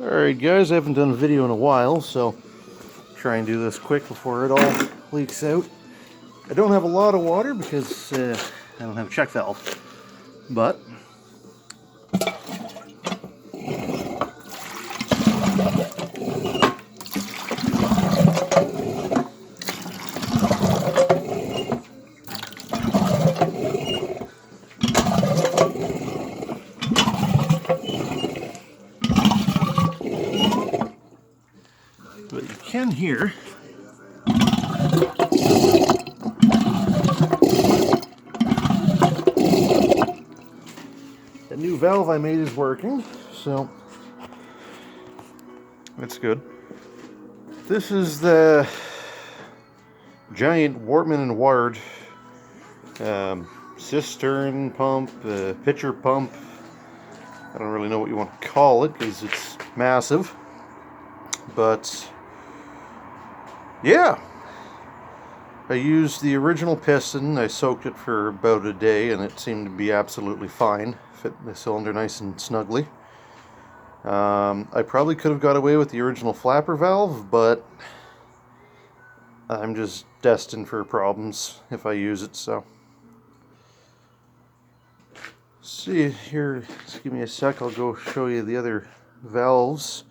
Alright guys, I haven't done a video in a while, so try and do this quick before it all leaks out. I don't have a lot of water because I don't have a check valve, but you can hear the new valve I made is working, so that's good. This is the Giants Wortman Ward cistern pump, pitcher pump. I don't really know what you want to call it because it's massive, but yeah, I used the original piston. I soaked it for about a day and it seemed to be absolutely fine. Fit the cylinder nice and snugly. I probably could have got away with the original flapper valve, but I'm just destined for problems if I use it, so. See here, just give me a sec, I'll go show you the other valves.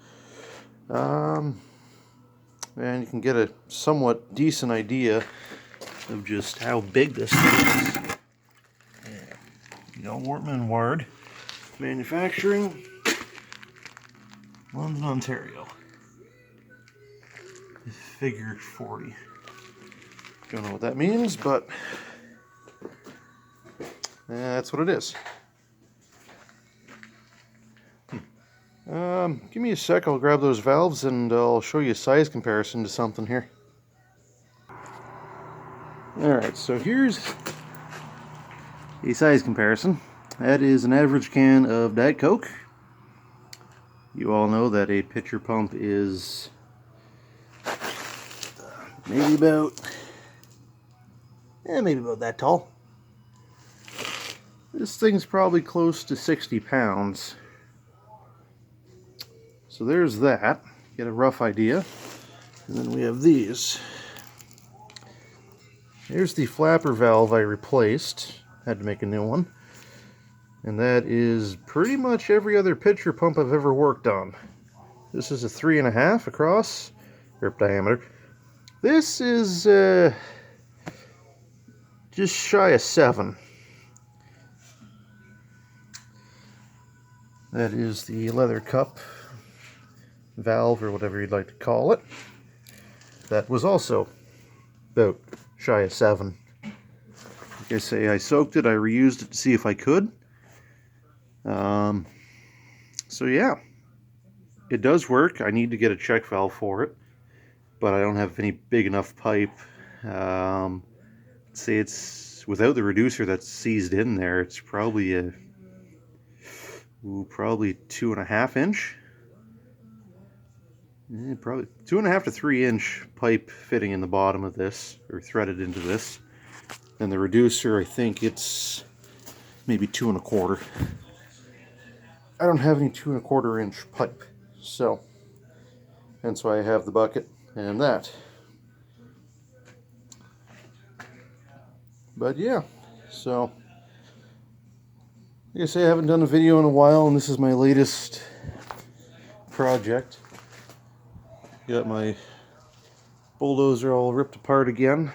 And you can get a somewhat decent idea of just how big this thing is. Yeah. You know, Wortman Ward Manufacturing, London, Ontario. Figure 40. Don't know what that means, but that's what it is. Give me a sec, I'll grab those valves and I'll show you a size comparison to something here. Alright, so here's a size comparison. That is an average can of Diet Coke. You all know that a pitcher pump is maybe about that tall. This thing's probably close to 60 pounds. So there's that, get a rough idea. And then we have these. Here's the flapper valve I replaced, had to make a new one. And that is pretty much every other pitcher pump I've ever worked on. This is a 3.5 across, or diameter. This is just shy of 7. That is the leather cup valve, or whatever you'd like to call it. That was also about shy of 7. Like I say, I soaked it, I reused it to see if I could. So yeah, it does work. I need to get a check valve for it, but I don't have any big enough pipe. Say it's without the reducer that's seized in there, it's probably a probably 2.5 inch. Probably 2.5 to 3 inch pipe fitting in the bottom of this, or threaded into this. And the reducer, I think it's maybe 2.25. I don't have any 2.25 inch pipe, so hence why I have the bucket and that. But yeah, so like I say, I haven't done a video in a while, and this is my latest project. Got my bulldozer all ripped apart again.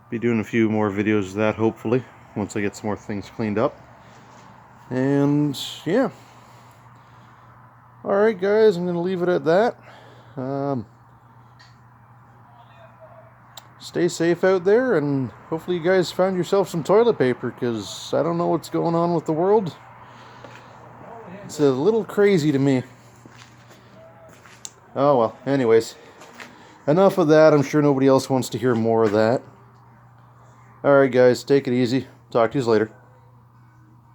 Be doing a few more videos of that, hopefully, once I get some more things cleaned up. And yeah. Alright guys, I'm going to leave it at that. Stay safe out there, and hopefully you guys found yourself some toilet paper, because I don't know what's going on with the world. It's a little crazy to me. Oh well, anyways, enough of that. I'm sure nobody else wants to hear more of that. Alright guys, take it easy. Talk to you later.